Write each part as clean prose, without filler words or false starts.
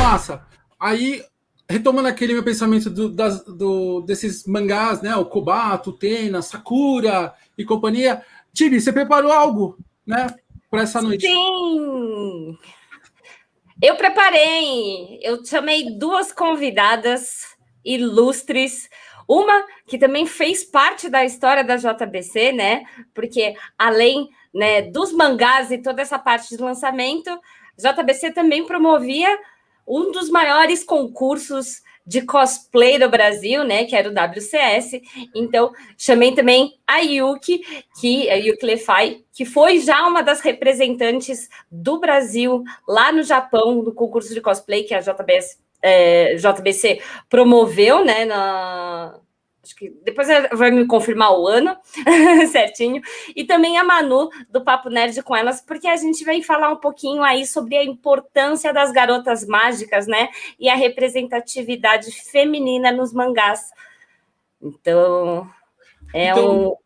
massa. Aí, retomando aquele meu pensamento desses mangás, né? O Kobato, o Tena, Sakura e companhia. Tibi, você preparou algo, né? Para essa noite? Sim! Eu preparei. Eu chamei 2 convidadas ilustres. Uma que também fez parte da história da JBC, né? Porque além, né, dos mangás e toda essa parte de lançamento, JBC também promovia um dos maiores concursos de cosplay do Brasil, né, que era o WCS. Então, chamei também a Yuki Lefai, que foi já uma das representantes do Brasil lá no Japão, no concurso de cosplay que a JBC promoveu, né, acho que depois vai me confirmar o ano certinho, e também a Manu, do Papo Nerd com Elas, porque a gente vai falar um pouquinho aí sobre a importância das garotas mágicas, né, e a representatividade feminina nos mangás. Então, eu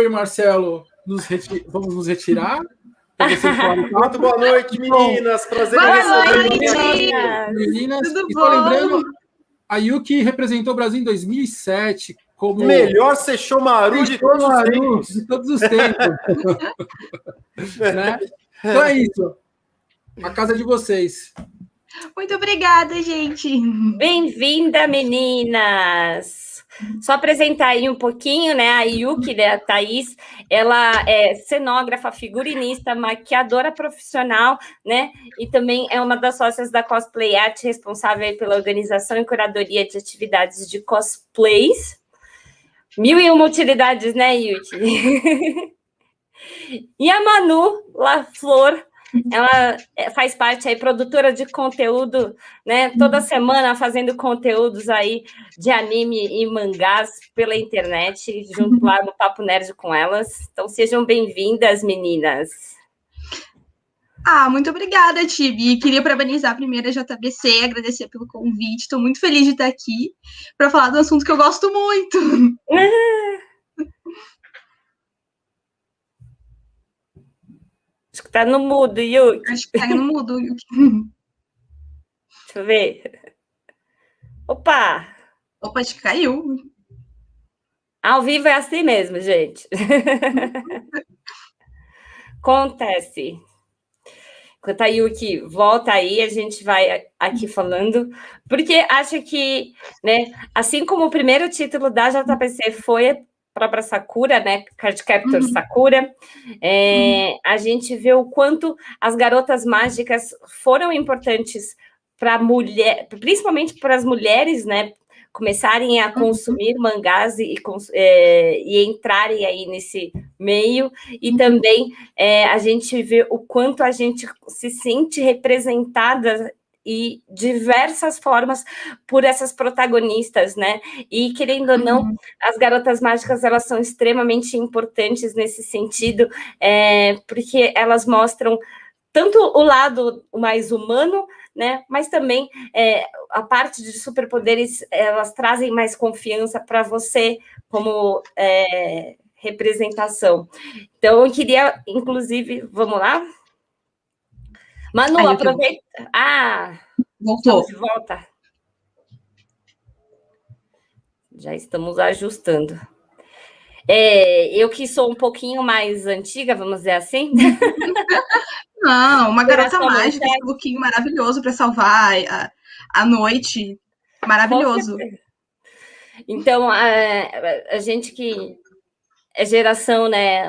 e o Marcelo vamos nos retirar. Muito boa noite, meninas. Prazer em receber meninas. Tudo e bom? só lembrando, a Yuki representou o Brasil em 2007 como melhor Sesshomaru de todos os tempos. De todos os tempos. Né? Então é isso. A casa é de vocês. Muito obrigada, gente. Bem-vinda, meninas! Só apresentar aí um pouquinho, né? A Yuki, né, a Thaís, ela é cenógrafa, figurinista, maquiadora profissional, né? E também é uma das sócias da Cosplay Art, responsável pela organização e curadoria de atividades de cosplays. 1001 utilidades, né, Yuki? E a Manu Laflor, ela faz parte aí, produtora de conteúdo, né? Toda semana fazendo conteúdos aí de anime e mangás pela internet, junto lá no Papo Nerd com Elas. Então, sejam bem-vindas, meninas. Muito obrigada, Tibi. Queria parabenizar primeiro a JBC, agradecer pelo convite. Estou muito feliz de estar aqui para falar do assunto que eu gosto muito. Acho que tá no mudo, Yuki. Acho que tá no mudo, Yuki. Deixa eu ver. Opa, acho que caiu. Ao vivo é assim mesmo, gente. Acontece. Enquanto a Yuki volta aí, a gente vai aqui falando, porque acho que, né, assim como o primeiro título da JBC foi a própria Sakura, né, Cardcaptor Sakura, a gente vê o quanto as garotas mágicas foram importantes para mulher, principalmente para as mulheres, né, começarem a consumir mangás e entrarem aí nesse meio, e também a gente vê o quanto a gente se sente representada e diversas formas por essas protagonistas, né? E, querendo ou não, as garotas mágicas, elas são extremamente importantes nesse sentido, porque elas mostram tanto o lado mais humano, né? Mas também a parte de superpoderes, elas trazem mais confiança para você como representação. Então, eu queria, inclusive, vamos lá? Manu, aproveita. Voltou. Estamos de volta. Já estamos ajustando. Eu que sou um pouquinho mais antiga, vamos dizer assim. Não, uma garota mágica, esse lookinho maravilhoso para salvar a noite. Maravilhoso. Então, a gente que é geração, né,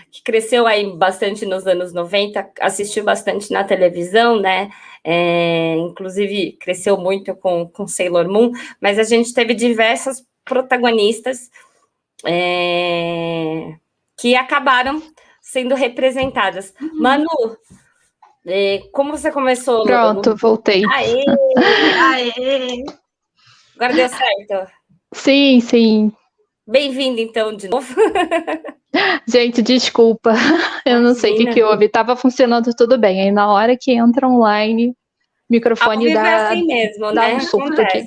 que cresceu aí bastante nos anos 90, assistiu bastante na televisão, né, inclusive cresceu muito com Sailor Moon, mas a gente teve diversas protagonistas que acabaram sendo representadas. Manu, como você começou? Pronto, voltei. Aê! Agora deu certo? Sim, sim. Bem-vindo, então, de novo. Gente, desculpa. Eu não sei o que houve. Estava funcionando tudo bem. Aí, na hora que entra online, o microfone dá, assim mesmo, dá né? um surto aqui.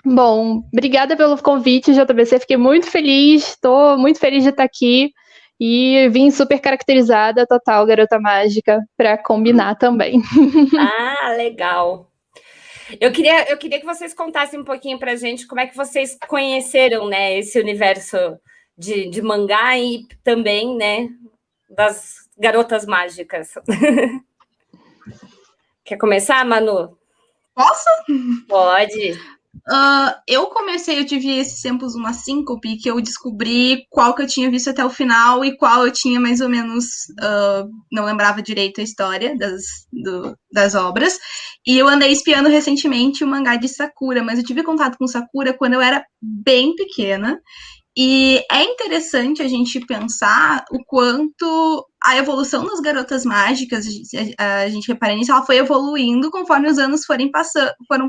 Bom, obrigada pelo convite, JBC. Fiquei muito feliz. Estou muito feliz de estar aqui. E vim super caracterizada, total garota mágica, para combinar também. Ah, legal. Eu queria que vocês contassem um pouquinho pra gente como é que vocês conheceram, né, esse universo de mangá e também, né, das garotas mágicas. Quer começar, Manu? Posso? Pode. Eu tive esses tempos uma síncope que eu descobri qual que eu tinha visto até o final e qual eu tinha mais ou menos, não lembrava direito a história das obras. E eu andei espiando recentemente o mangá de Sakura, mas eu tive contato com Sakura quando eu era bem pequena. E é interessante a gente pensar o quanto a evolução das garotas mágicas, a gente repara nisso, ela foi evoluindo conforme os anos foram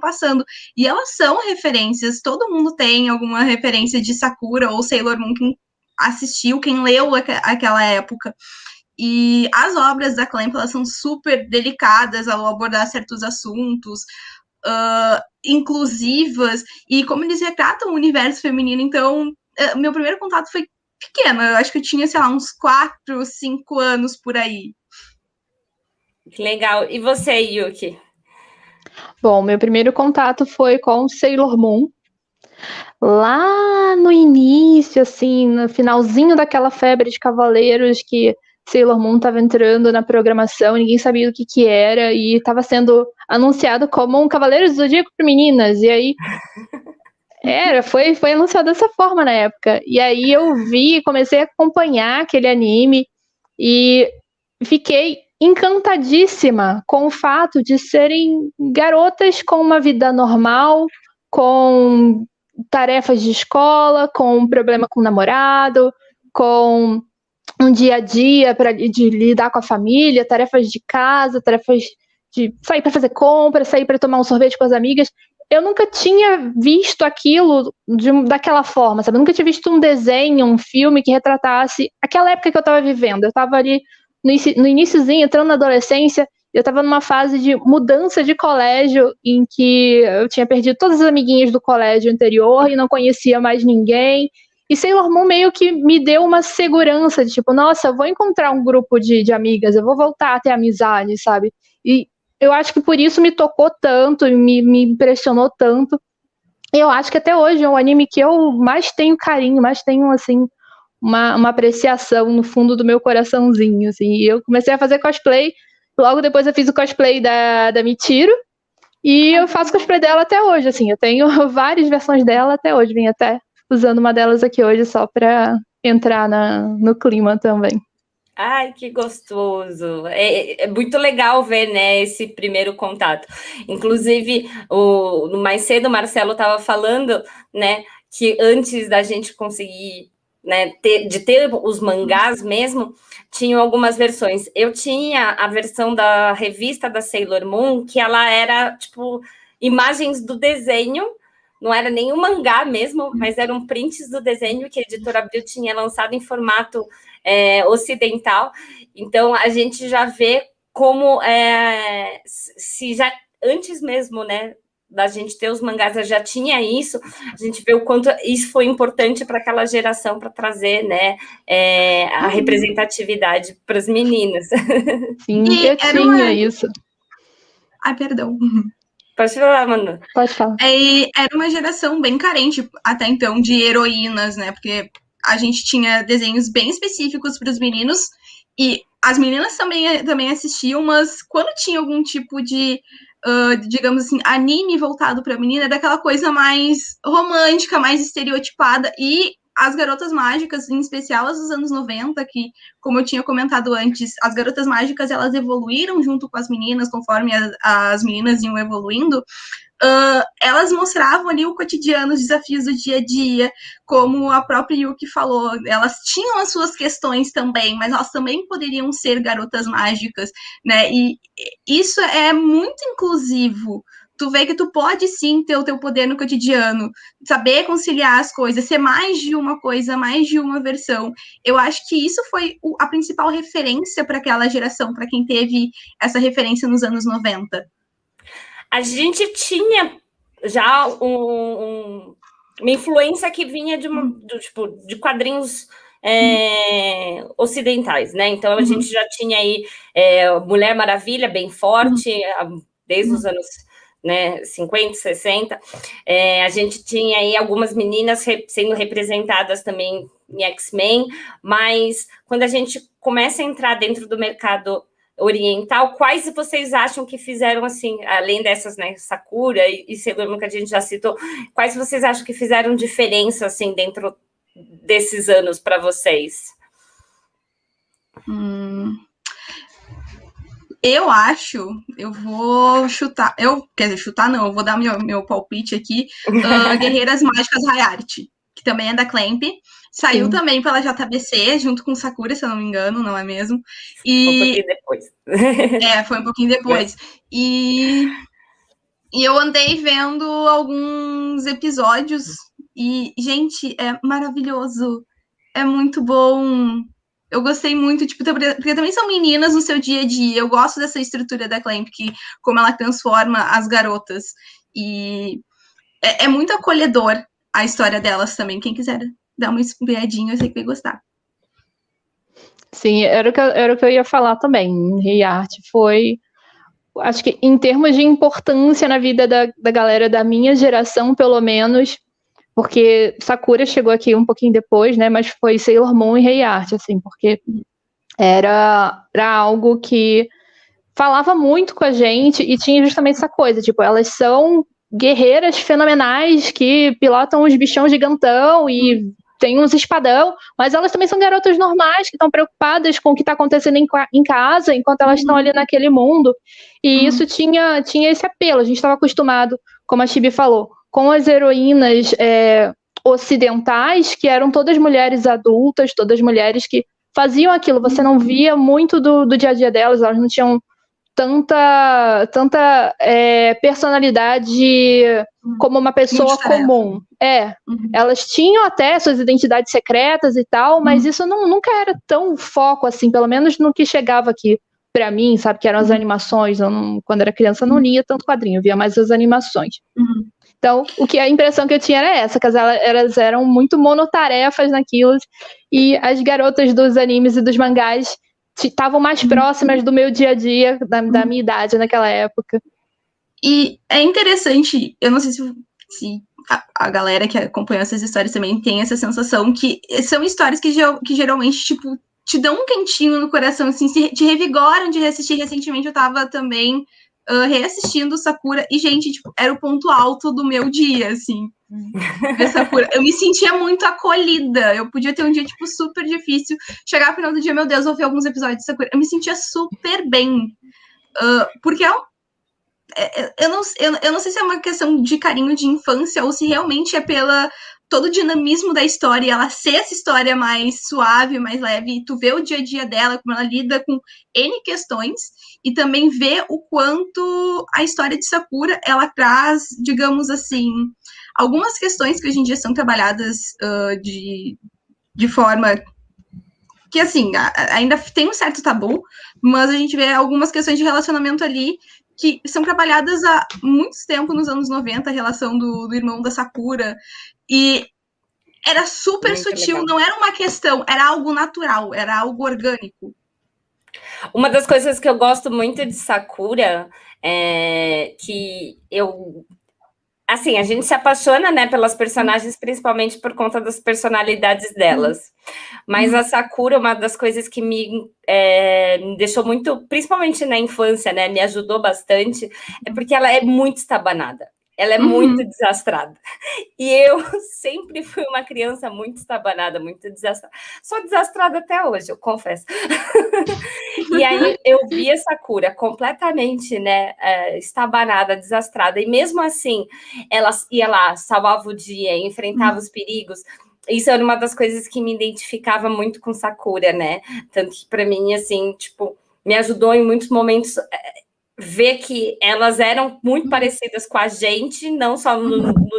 passando. E elas são referências, todo mundo tem alguma referência de Sakura ou Sailor Moon, quem assistiu, quem leu aquela época. E as obras da Clamp, elas são super delicadas ao abordar certos assuntos, inclusivas, e como eles retratam o universo feminino, então meu primeiro contato foi pequeno, eu acho que eu tinha, sei lá, uns 4, 5 anos por aí. Que legal. E você, Yuki? Bom, meu primeiro contato foi com Sailor Moon. Lá no início, assim, no finalzinho daquela febre de Cavaleiros que Sailor Moon estava entrando na programação, ninguém sabia o que era, e estava sendo anunciado como um Cavaleiro do Zodíaco para meninas, e aí foi anunciado dessa forma na época. E aí eu vi, comecei a acompanhar aquele anime e fiquei encantadíssima com o fato de serem garotas com uma vida normal, com tarefas de escola, com um problema com o namorado, com um dia a dia de lidar com a família, tarefas de casa, tarefas de sair para fazer compra, sair para tomar um sorvete com as amigas. Eu nunca tinha visto aquilo daquela forma, sabe? Eu nunca tinha visto um desenho, um filme que retratasse aquela época que eu estava vivendo. Eu estava ali no iniciozinho, entrando na adolescência, eu estava numa fase de mudança de colégio em que eu tinha perdido todas as amiguinhas do colégio anterior e não conhecia mais ninguém. E Sailor Moon meio que me deu uma segurança de tipo, nossa, eu vou encontrar um grupo de amigas, eu vou voltar a ter amizade, sabe? E eu acho que por isso me tocou tanto, me impressionou tanto. E eu acho que até hoje é um anime que eu mais tenho carinho, mais tenho, assim, uma apreciação no fundo do meu coraçãozinho, assim. E eu comecei a fazer cosplay, logo depois eu fiz o cosplay da Michiru, e eu faço cosplay dela até hoje, assim. Eu tenho várias versões dela até hoje, vim até usando uma delas aqui hoje só para entrar no clima também. Ai, que gostoso. É muito legal ver, né, esse primeiro contato. Inclusive, mais cedo o Marcelo estava falando, né, que antes da gente conseguir, né, ter os mangás mesmo, tinham algumas versões. Eu tinha a versão da revista da Sailor Moon, que ela era, tipo, imagens do desenho, não era nenhum mangá mesmo, mas eram prints do desenho que a Editora Abril tinha lançado em formato ocidental. Então, a gente já vê como, se já antes mesmo, né, da gente ter os mangás, já tinha isso, a gente vê o quanto isso foi importante para aquela geração, para trazer, né, a representatividade para as meninas. Sim, eu tinha isso. Ai, perdão. Pode falar, Manu. Pode falar. Era uma geração bem carente até então de heroínas, né? Porque a gente tinha desenhos bem específicos para os meninos e as meninas também assistiam, mas quando tinha algum tipo de, digamos assim, anime voltado para a menina, era daquela coisa mais romântica, mais estereotipada. E as garotas mágicas, em especial as dos anos 90, que, como eu tinha comentado antes, as garotas mágicas, elas evoluíram junto com as meninas, conforme as meninas iam evoluindo, elas mostravam ali o cotidiano, os desafios do dia a dia, como a própria Yuki falou, elas tinham as suas questões também, mas elas também poderiam ser garotas mágicas, né, e isso é muito inclusivo. Tu vê que tu pode sim ter o teu poder no cotidiano, saber conciliar as coisas, ser mais de uma coisa, mais de uma versão. Eu acho que isso foi a principal referência para aquela geração, para quem teve essa referência nos anos 90. A gente tinha já uma influência que vinha de quadrinhos ocidentais, né? Então, a gente já tinha aí Mulher Maravilha, bem forte, desde os anos, né, 50, 60. A gente tinha aí algumas meninas sendo representadas também em X-Men, mas quando a gente começa a entrar dentro do mercado oriental, quais vocês acham que fizeram, assim, além dessas, né, Sakura e Sailor Moon que a gente já citou, quais vocês acham que fizeram diferença, assim, dentro desses anos para vocês? Eu acho, eu vou chutar, quer dizer, chutar não, eu vou dar meu palpite aqui, Guerreiras Mágicas Hayate, que também é da Clamp, saiu também pela JBC, junto com Sakura, se eu não me engano, não é mesmo? Um pouquinho depois. Foi um pouquinho depois. E eu andei vendo alguns episódios e, gente, é maravilhoso, é muito bom. Eu gostei muito, tipo, porque também são meninas no seu dia a dia. Eu gosto dessa estrutura da Clamp, como ela transforma as garotas. E é muito acolhedor a história delas também. Quem quiser dar uma espiadinha, eu sei que vai gostar. Sim, era o que eu ia falar também. Hayate foi, acho que em termos de importância na vida da galera da minha geração, pelo menos, porque Sakura chegou aqui um pouquinho depois, né? Mas foi Sailor Moon e Hayate, assim, porque era algo que falava muito com a gente e tinha justamente essa coisa, tipo, elas são guerreiras fenomenais que pilotam os bichão gigantão e tem uns espadão, mas elas também são garotas normais que estão preocupadas com o que está acontecendo em casa enquanto elas estão ali naquele mundo. E isso tinha esse apelo. A gente estava acostumado, como a Chibi falou, com as heroínas ocidentais, que eram todas mulheres adultas, todas mulheres que faziam aquilo. Você não via muito do dia a dia delas, elas não tinham tanta personalidade como uma pessoa comum. Elas tinham até suas identidades secretas e tal, mas isso nunca era tão foco assim, pelo menos no que chegava aqui pra mim, sabe, que eram as animações. Quando era criança eu não lia tanto quadrinho, eu via mais as animações. Então, a impressão que eu tinha era essa, que elas eram muito monotarefas naquilo, e as garotas dos animes e dos mangás estavam mais próximas do meu dia a dia, da minha idade naquela época. E é interessante, eu não sei se a galera que acompanha essas histórias também tem essa sensação que são histórias que geralmente, tipo, te dão um quentinho no coração, assim, te revigoram de reassistir. Recentemente eu tava também reassistindo Sakura e, gente, tipo, era o ponto alto do meu dia, assim, ver Sakura. Eu me sentia muito acolhida. Eu podia ter um dia, tipo, super difícil. Chegar no final do dia, meu Deus, vou ver alguns episódios de Sakura. Eu me sentia super bem. Porque eu não sei se é uma questão de carinho de infância ou se realmente é pela todo o dinamismo da história, ela ser essa história mais suave, mais leve, tu vê o dia a dia dela, como ela lida com N questões, e também vê o quanto a história de Sakura, ela traz, digamos assim, algumas questões que hoje em dia são trabalhadas de forma que, assim, ainda tem um certo tabu, mas a gente vê algumas questões de relacionamento ali que são trabalhadas há muito tempo, nos anos 90, a relação do irmão da Sakura, e era super muito sutil, legal. Não era uma questão, era algo natural, era algo orgânico. Uma das coisas que eu gosto muito de Sakura é que assim, a gente se apaixona, né, pelas personagens, principalmente por conta das personalidades delas. Mas a Sakura, uma das coisas que me deixou muito, principalmente na infância, né, me ajudou bastante, é porque ela é muito estabanada. Ela é muito desastrada. E eu sempre fui uma criança muito estabanada, muito desastrada. Sou desastrada até hoje, eu confesso. E aí eu vi a Sakura completamente, né, estabanada, desastrada. E mesmo assim, ela ia lá, salvava o dia, enfrentava os perigos. Isso era uma das coisas que me identificava muito com Sakura, né? Tanto que para mim, assim, tipo, me ajudou em muitos momentos ver que elas eram muito parecidas com a gente, não só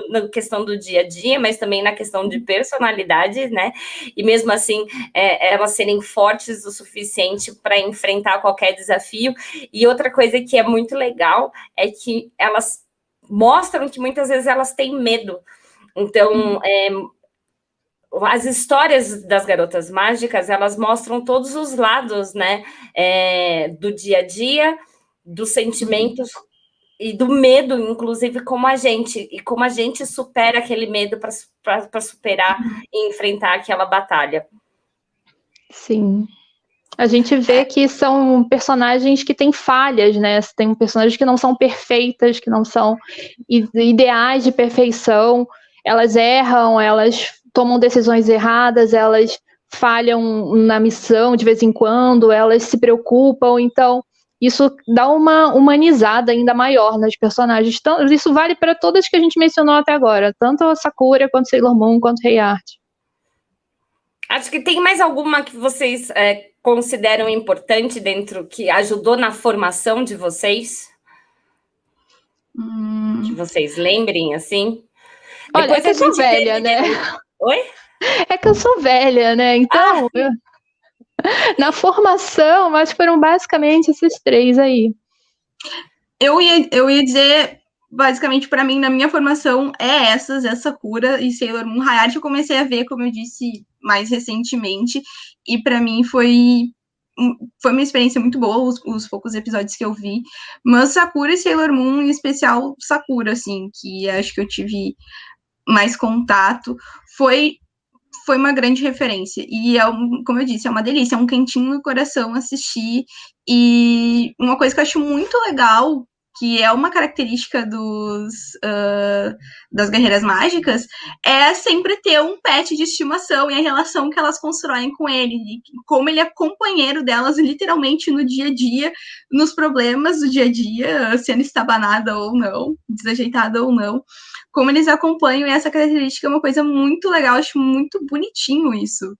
na questão do dia a dia, mas também na questão de personalidade, né? E mesmo assim, elas serem fortes o suficiente para enfrentar qualquer desafio. E outra coisa que é muito legal é que elas mostram que muitas vezes elas têm medo. Então, as histórias das garotas mágicas, elas mostram todos os lados, né, do dia a dia, dos sentimentos e do medo, inclusive, como a gente supera aquele medo para superar e enfrentar aquela batalha. Sim. A gente vê que são personagens que têm falhas, né? Tem personagens que não são perfeitas, que não são ideais de perfeição. Elas erram, elas tomam decisões erradas, elas falham na missão de vez em quando, elas se preocupam. Então, isso dá uma humanizada ainda maior nas personagens. Então, isso vale para todas que a gente mencionou até agora, tanto a Sakura, quanto Sailor Moon, quanto Rei Art. Acho que tem mais alguma que vocês consideram importante que ajudou na formação de vocês? Que vocês lembrem, assim? Olha, é que eu sou velha, né? Oi? É que eu sou velha, né? Então, na formação, acho que foram basicamente esses 3 aí. Eu ia dizer, basicamente, para mim, na minha formação, essa Sakura e Sailor Moon. Rei Art eu comecei a ver, como eu disse, mais recentemente, e para mim foi uma experiência muito boa, os poucos episódios que eu vi, mas Sakura e Sailor Moon, em especial Sakura, assim, que acho que eu tive mais contato, foi uma grande referência, e como eu disse, é uma delícia, é um quentinho no coração assistir, e uma coisa que eu acho muito legal, que é uma característica das guerreiras mágicas, é sempre ter um pet de estimação e a relação que elas constroem com ele, e como ele é companheiro delas literalmente no dia a dia, nos problemas do dia a dia, sendo estabanada ou não, desajeitada ou não, como eles acompanham, e essa característica é uma coisa muito legal, acho muito bonitinho isso.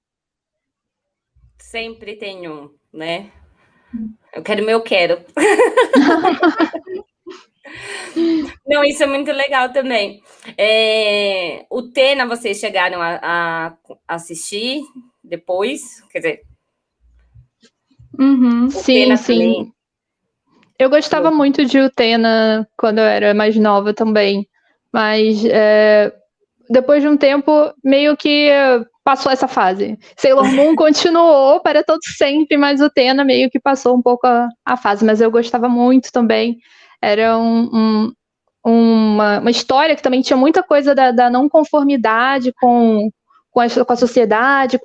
Sempre tem um, né? Eu quero meu quero. Não, isso é muito legal também. O Tena, vocês chegaram a assistir depois? Quer dizer... Sim, sim. Também. Eu gostava muito de Utena quando eu era mais nova também. Mas depois de um tempo, meio que passou essa fase. Sailor Moon continuou para todo sempre, mas Utena meio que passou um pouco a fase. Mas eu gostava muito também. Era uma história que também tinha muita coisa da não conformidade com a sociedade,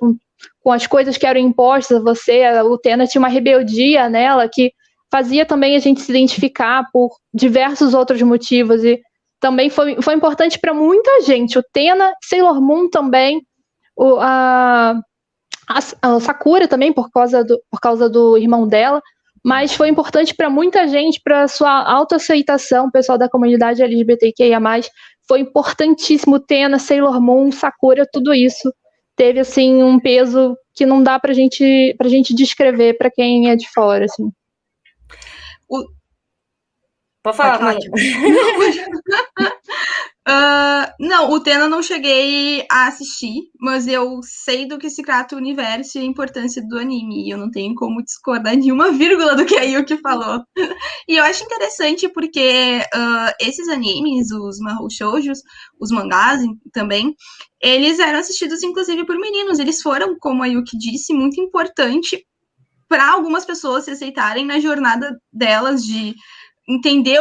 com as coisas que eram impostas a você. A Utena tinha uma rebeldia nela que fazia também a gente se identificar por diversos outros motivos, e também foi importante para muita gente. Utena, Sailor Moon também, a Sakura também, por causa do irmão dela, mas foi importante para muita gente, para sua autoaceitação, o pessoal da comunidade LGBTQIA+, foi importantíssimo. Utena, Sailor Moon, Sakura, tudo isso teve assim um peso que não dá pra gente descrever para quem é de fora, assim. Pode falar, Manu. Não, o Utena não cheguei a assistir, mas eu sei do que se trata o universo e a importância do anime, e eu não tenho como discordar nenhuma vírgula do que a Yuki falou. E eu acho interessante porque esses animes, os mahou shoujos, os mangás também, eles eram assistidos inclusive por meninos, eles foram, como a Yuki disse, muito importante para algumas pessoas se aceitarem na jornada delas, de entender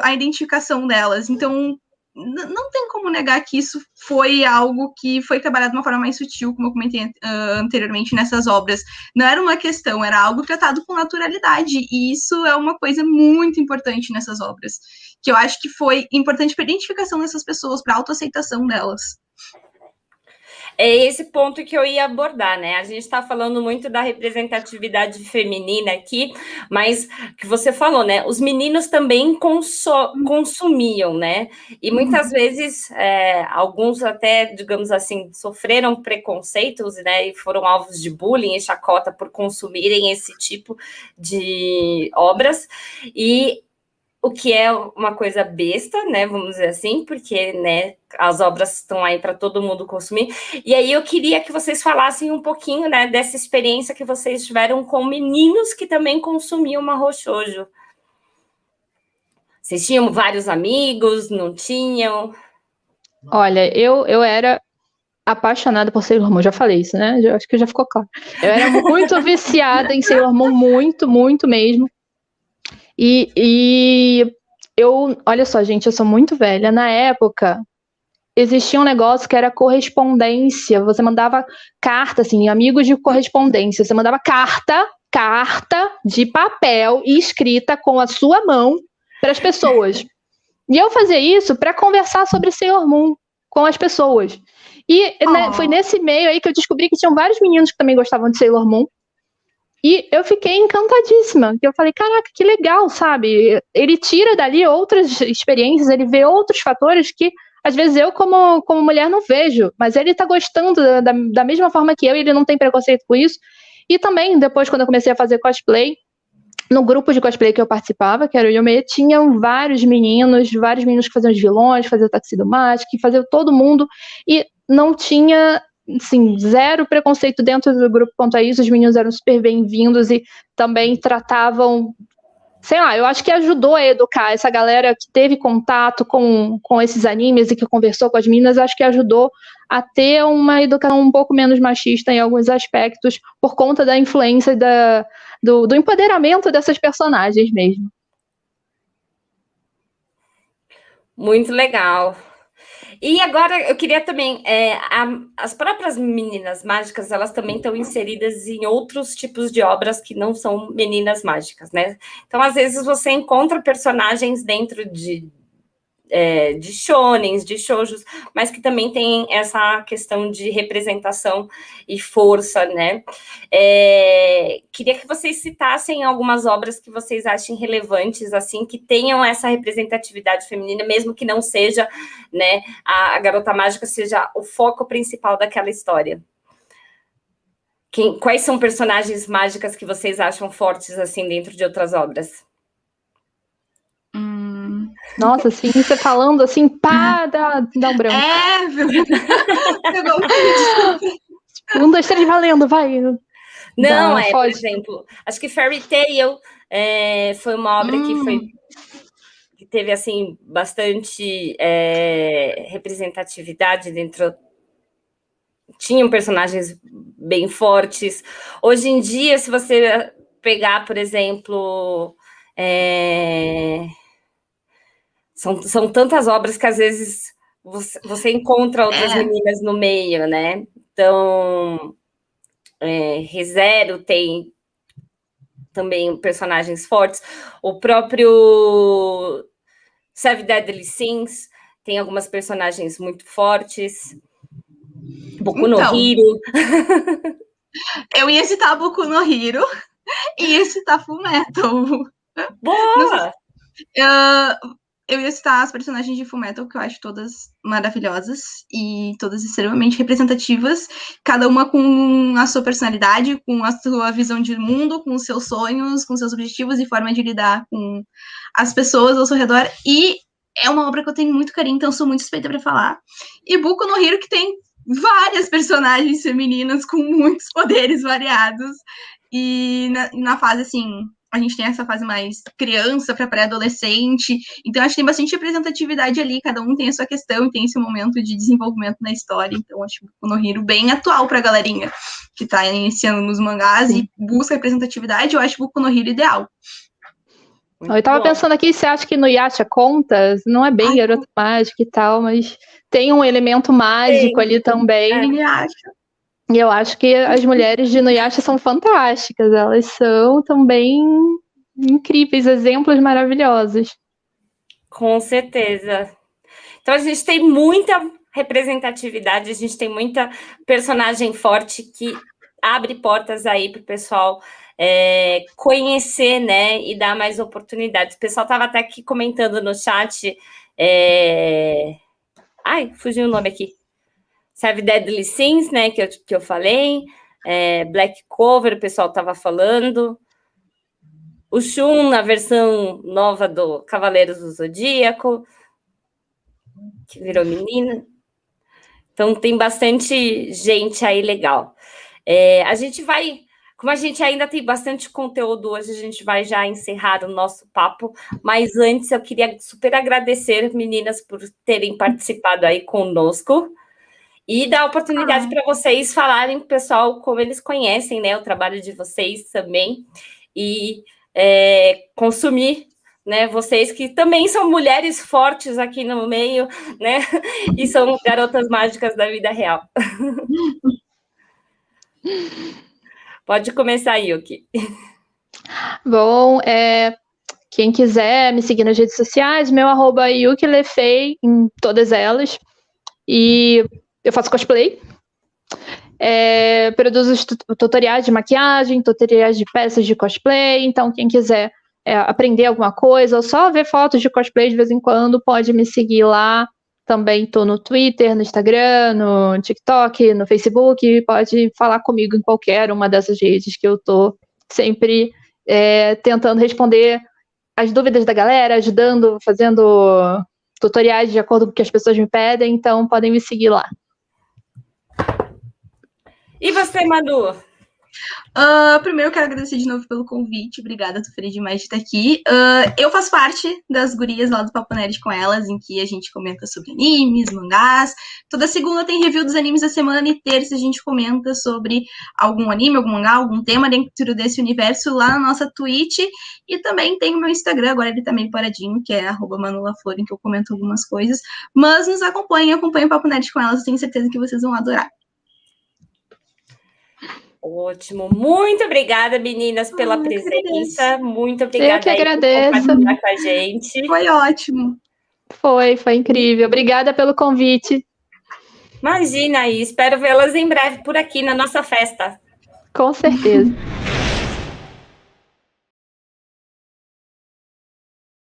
a identificação delas. Então, não tem como negar que isso foi algo que foi trabalhado de uma forma mais sutil, como eu comentei anteriormente nessas obras. Não era uma questão, era algo tratado com naturalidade, e isso é uma coisa muito importante nessas obras, que eu acho que foi importante para a identificação dessas pessoas, para a autoaceitação delas. É esse ponto que eu ia abordar, né? A gente está falando muito da representatividade feminina aqui, mas que você falou, né? Os meninos também consumiam, né? E muitas vezes, alguns até, digamos assim, sofreram preconceitos, né? E foram alvos de bullying e chacota por consumirem esse tipo de obras. E o que é uma coisa besta, né, vamos dizer assim, porque, né, as obras estão aí para todo mundo consumir. E aí eu queria que vocês falassem um pouquinho, né, dessa experiência que vocês tiveram com meninos que também consumiam mahou shoujo. Vocês tinham vários amigos, não tinham? Olha, eu era apaixonada por Sailor Moon, já falei isso, né? Acho que já ficou claro. Eu era muito viciada em Sailor Moon, muito, muito mesmo. E eu, olha só, gente, eu sou muito velha. Na época, existia um negócio que era correspondência. Você mandava carta, assim, amigos de correspondência. Você mandava carta de papel e escrita com a sua mão para as pessoas. E eu fazia isso para conversar sobre Sailor Moon com as pessoas. E né, foi nesse meio aí que eu descobri que tinham vários meninos que também gostavam de Sailor Moon. E eu fiquei encantadíssima. Eu falei, caraca, que legal, sabe? Ele tira dali outras experiências, ele vê outros fatores que, às vezes, eu, como mulher, não vejo. Mas ele tá gostando da mesma forma que eu, e ele não tem preconceito com isso. E também, depois, quando eu comecei a fazer cosplay, no grupo de cosplay que eu participava, que era o Yome, tinham vários meninos que faziam os vilões, faziam o Tuxedo Mask, que faziam todo mundo, e não tinha, assim, zero preconceito dentro do grupo quanto a isso. Os meninos eram super bem-vindos e também tratavam, sei lá, eu acho que ajudou a educar essa galera que teve contato com esses animes e que conversou com as meninas, acho que ajudou a ter uma educação um pouco menos machista em alguns aspectos, por conta da influência do empoderamento dessas personagens mesmo. Muito legal. E agora eu queria também, as próprias meninas mágicas, elas também estão inseridas em outros tipos de obras que não são meninas mágicas, né? Então, às vezes, você encontra personagens dentro de shonens, de shoujos, mas que também tem essa questão de representação e força, né? Queria que vocês citassem algumas obras que vocês achem relevantes, assim, que tenham essa representatividade feminina, mesmo que não seja, né, a garota mágica seja o foco principal daquela história. Quais são personagens mágicas que vocês acham fortes, assim, dentro de outras obras? Nossa, assim, você falando assim, pá, dá um branco. Um, dois, três, valendo, vai. Não, por exemplo, acho que Fairy Tail foi uma obra que teve, assim, bastante representatividade dentro. Tinham personagens bem fortes. Hoje em dia, se você pegar, por exemplo, são tantas obras que às vezes você encontra outras meninas no meio, né? Então, ReZero tem também personagens fortes. O próprio Seven Deadly Sins tem algumas personagens muito fortes. Boku no Hero. Eu ia citar Boku no Hero e ia citar Fullmetal. Boa! Eu ia citar as personagens de Fullmetal, que eu acho todas maravilhosas e todas extremamente representativas, cada uma com a sua personalidade, com a sua visão de mundo, com os seus sonhos, com seus objetivos e forma de lidar com as pessoas ao seu redor. E é uma obra que eu tenho muito carinho, então sou muito suspeita para falar. E Boku no Hero, que tem várias personagens femininas com muitos poderes variados. E na fase, assim, a gente tem essa fase mais criança para pré-adolescente, então acho que tem bastante representatividade ali, cada um tem a sua questão e tem esse momento de desenvolvimento na história, então acho o Boku no Hero bem atual para a galerinha que está iniciando nos mangás e busca representatividade. Eu acho o Boku no Hero ideal. Eu tava pensando aqui, você acha que no Yasha conta? Não é bem garota mágica e tal, mas tem um elemento mágico ali também. E eu acho que as mulheres de Inuyasha são fantásticas, elas são também incríveis, exemplos maravilhosos. Com certeza. Então a gente tem muita representatividade, a gente tem muita personagem forte que abre portas aí para o pessoal conhecer, né, e dar mais oportunidades. O pessoal estava até aqui comentando no chat. Ai, fugiu o nome aqui. Seven Deadly Sins, né, que eu falei. Black Clover, o pessoal estava falando. O Shun, na versão nova do Cavaleiros do Zodíaco, que virou menina. Então, tem bastante gente aí legal. A gente vai... Como a gente ainda tem bastante conteúdo hoje, a gente vai já encerrar o nosso papo, mas antes eu queria super agradecer, meninas, por terem participado aí conosco. E dar oportunidade para vocês falarem pro pessoal como eles conhecem, né, o trabalho de vocês também. E consumir, né, vocês que também são mulheres fortes aqui no meio, né, e são garotas mágicas da vida real. Pode começar, Yuki. Bom, quem quiser me seguir nas redes sociais, meu @YukiLefei em todas elas. E eu faço cosplay. Produzo tutoriais de maquiagem, tutoriais de peças de cosplay. Então, quem quiser aprender alguma coisa ou só ver fotos de cosplay de vez em quando, pode me seguir lá. Também estou no Twitter, no Instagram, no TikTok, no Facebook. Pode falar comigo em qualquer uma dessas redes que eu estou sempre tentando responder as dúvidas da galera, ajudando, fazendo tutoriais de acordo com o que as pessoas me pedem. Então, podem me seguir lá. E você, Manu? Primeiro, eu quero agradecer de novo pelo convite. Obrigada, tô feliz demais de estar aqui. Eu faço parte das gurias lá do Papo Nerd com elas, em que a gente comenta sobre animes, mangás. Toda segunda tem review dos animes da semana e terça a gente comenta sobre algum anime, algum mangá, algum tema dentro desse universo lá na nossa Twitch. E também tem o meu Instagram, agora ele tá meio paradinho, que é @manulaflor, em que eu comento algumas coisas. Mas nos acompanhem o Papo Nerd com elas, eu tenho certeza que vocês vão adorar. Ótimo. Muito obrigada, meninas, pela presença. Muito obrigada. Eu que agradeço. Por compartilhar com a gente. Foi ótimo. Foi incrível. Obrigada pelo convite. Imagina aí, espero vê-las em breve por aqui na nossa festa. Com certeza.